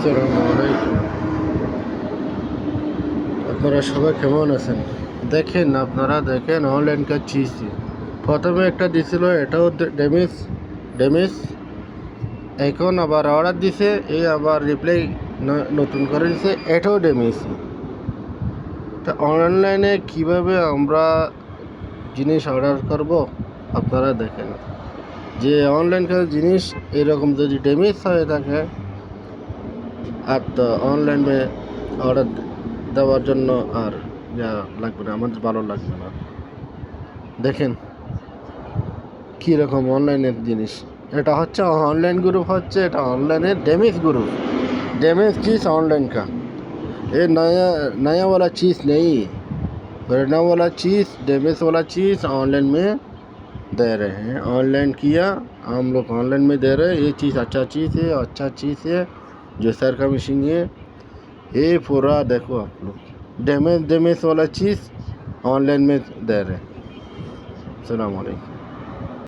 আসসালামু আলাইকুম। আপনারা সবাই কেমন আছেন? আপনারা দেখেন অনলাইন কাজ চিজি। প্রথমে একটা দিছিল, এটাও ড্যামেজ ড্যামেজ। এখন আবার অর্ডার দিছে, এই আবার রিপ্লাই নতুন করে দিছে, এটাও ড্যামেজ। তা অনলাইনে কিভাবে আমরা জিনিস অর্ডার করব আপনারা দেখেন। যে অনলাইন কাজ জিনিস এরকম যদি ড্যামেজ হয়ে থাকে আর তো অনলাইনে অর্ডার দেওয়ার জন্য আর লাগবে না, আমাদের ভালো লাগবে না। দেখেন কীরকম অনলাইনের জিনিস। এটা হচ্ছে অনলাइन ग्रुप হচ্ছে, এটা অনলাইনের डैमेज ग्रुप। डैमेज चीज़ ऑनलाइन का, ये नया नया वाला चीज़ नहीं। पुराना वाला चीज़, डैमेज वाला चीज़ ऑनलाइन में दे रहे हैं। ऑनलाइन किया, हम लोग ऑनलाइन में दे रहे हैं। ये चीज़ अच्छा चीज़ है जो सर का मशीन है। ये पूरा देखो आप लोग, डैमेज वाला चीज़ ऑनलाइन में दे रहे हैं। अस्सलाम वालेकुम।